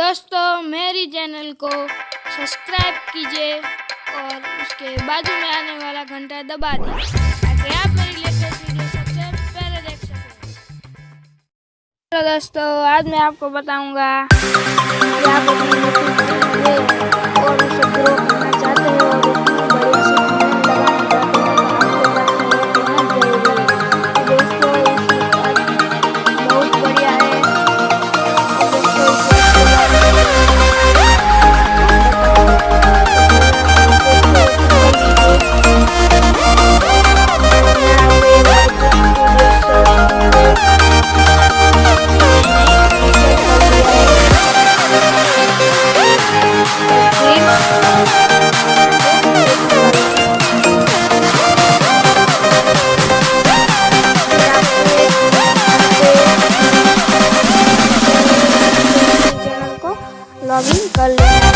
दोस्तों मेरी चैनल को सब्सक्राइब कीजिए और उसके बाजू में आने वाला घंटा दबा दीजिए ताकि आप मेरी लेटेस्ट वीडियो सबसे पहले देख सकें। तो दोस्तों आज मैं आपको बताऊंगा कि आप अपनी यूट्यूब चैनल और उसे ग्रो करना चाहते हो और उसमें बढ़िया से कमेंट लगाना चाहते हो तो आपके पास ये होना जरूरी है। दोस्तों इसमें बहुत बढ़िया है। लॉगिन कर लेना।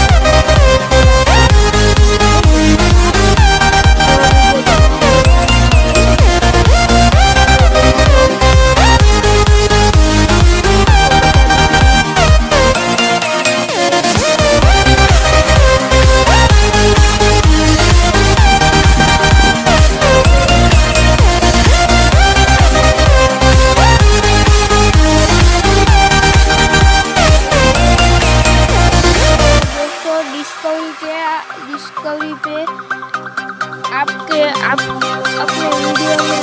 डिस्कवरी पे आप अपने वीडियो में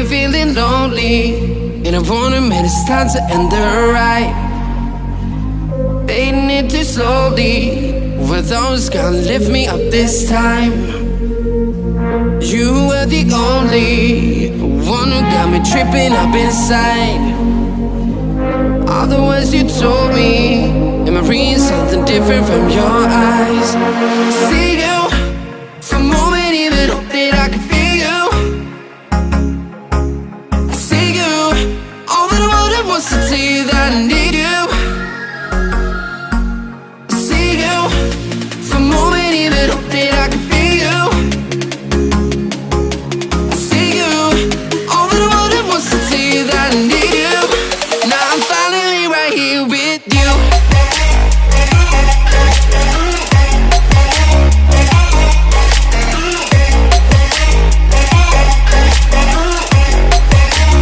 feeling lonely, and I wanna admit it's time to end the ride. Fading it too slowly, were those gonna lift me up this time? You were the only one who got me tripping up inside. All the words you told me, am I reading something different from your eyes? See you, for a moment even hope that I could feel you. See you, all that I wanted was to tell you that I need you. See you, for a moment even hope that I could feel you. See you, all that I wanted was to tell you that I need you. Now I'm finally right here with you.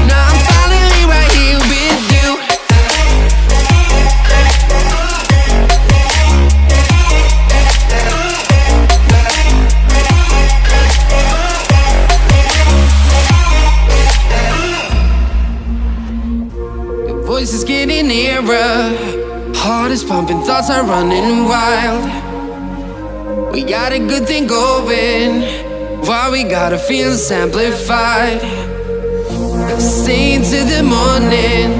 Now I'm finally right here with you. Your voice is getting nearer, heart is pumping, thoughts are running wild. We got a good thing going, why we gotta feel amplified. Staying till the morning,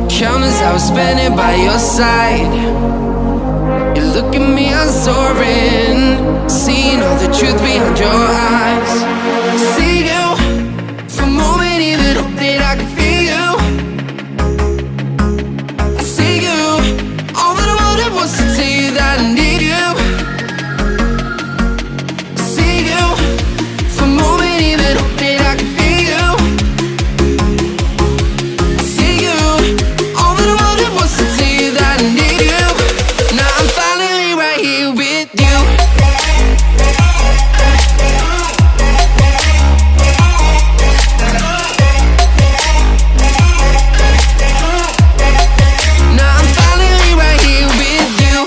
countless hours spending by your side. You look at me, I'm soaring, seeing all the truth behind your eyes. See you, for a moment even hope that I can feel you. I see you, all that I wanted was to tell you that I need you. See you, for a moment even hope that I can feel you. See you, all that I wanted was to tell you that I need you. Now I'm finally right here with you. Now I'm finally right here with you.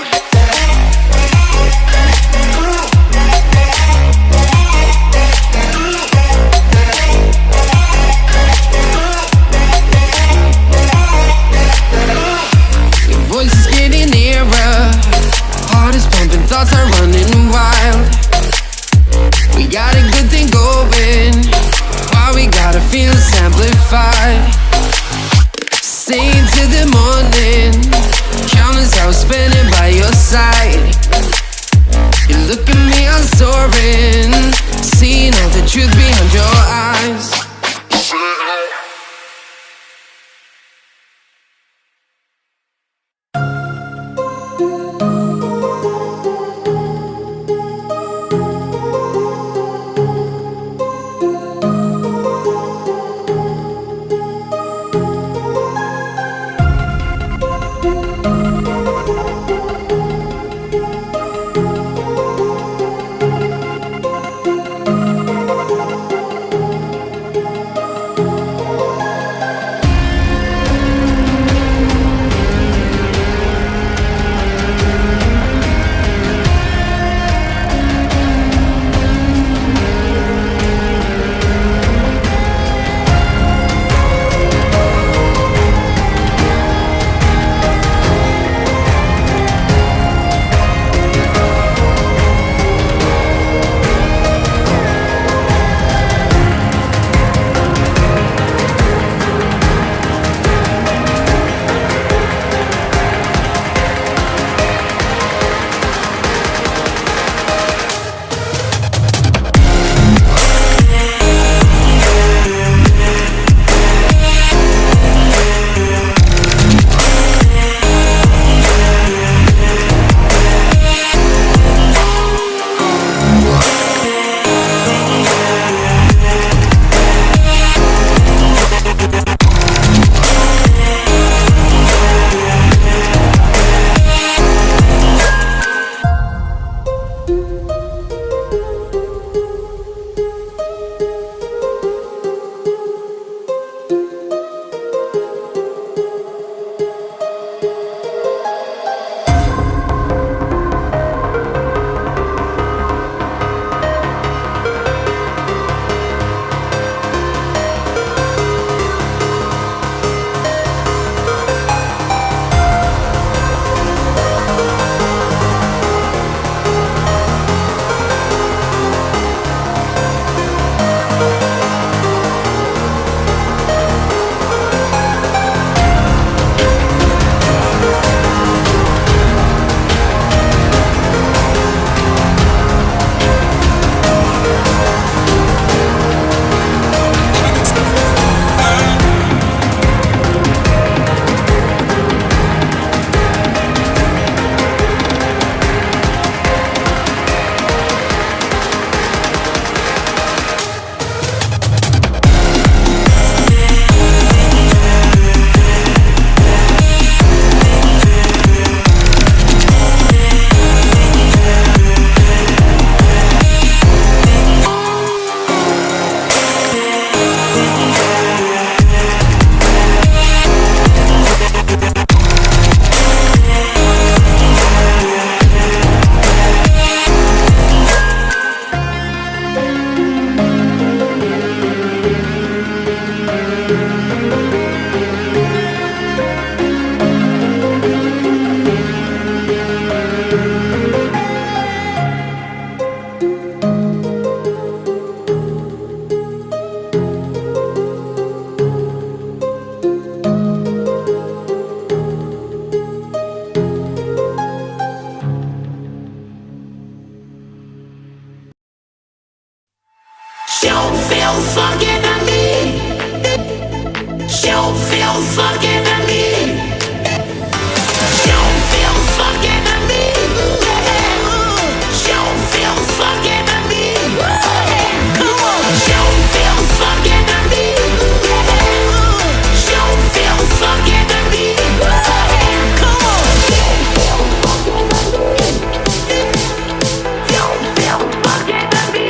Your voice is getting nearer, heart is pumping, thoughts are running wild. We got a good thing going, why we gotta feel amplified. Staying till the morning, countless hours spending by your side. You look at me, I'm soaring, seeing all the truth behind your eyes. Show feels fucking to me. Show feels fucking to me. Show feels fucking to me. Show feels fucking to me. Come on. Show feels fucking to me. Show feels fucking to me. Come on. Show feels fucking to me. Show feels fucking to me.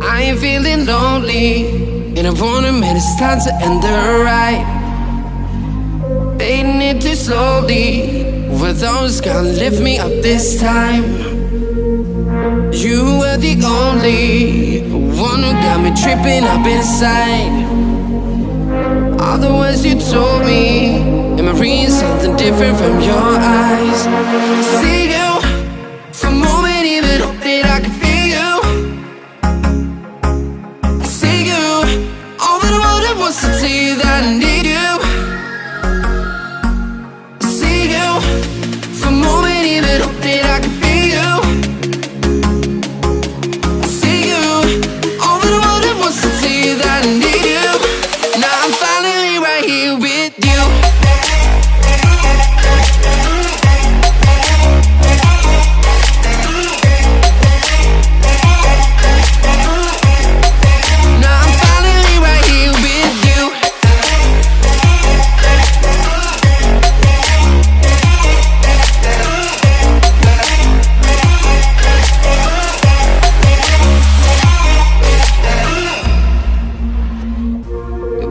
I ain't feeling lonely, and I wanna admit it's time to end the ride. Fading it too slowly, were those gonna lift me up this time? You were the only one who got me tripping up inside. All the words you told me, am I reading something different from your eyes? See you for a moment, even hope that I can feel you. See you, all that I wanted was to tell you that I need you. See you for a moment, even hope that I can feel you. See you, all that I wanted was to tell you that I need you. Now I'm finally right here with you.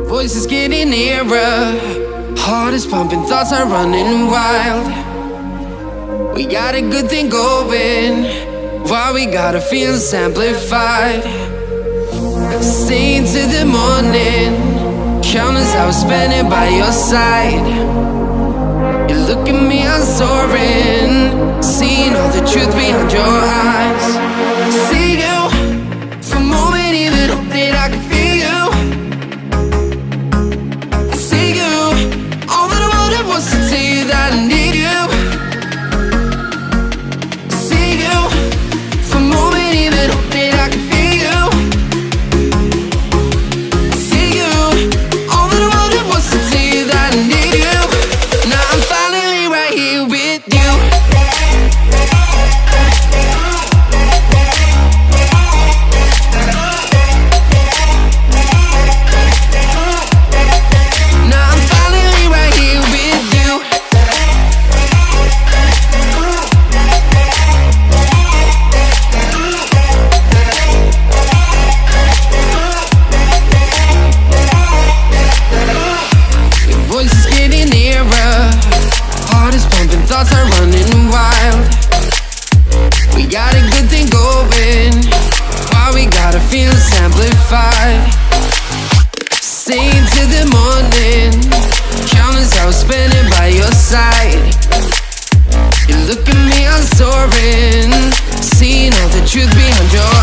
Voice is getting nearer, heart is pumping, thoughts are running wild. We got a good thing going, Why we gotta feel amplified. Staying till the morning, countless hours spending by your side. You look at me, I'm soaring, seeing all the truth behind your eyes. See you for a moment, even hope that I can feel you. I see you, all that I wanted was to tell you that I need you. I see you for a moment, even hope that I can feel you. I see you, all that I wanted was to tell you that I need you. Now I'm finally right here with you. Now I'm finally right here with you. Your voice is getting nearer, heart is pumping, thoughts are running wild. We got a good thing going, why we gotta feel amplified. Staying till the morning, countless hours spending by your side. You look at me, I'm soaring, seeing all the truth behind your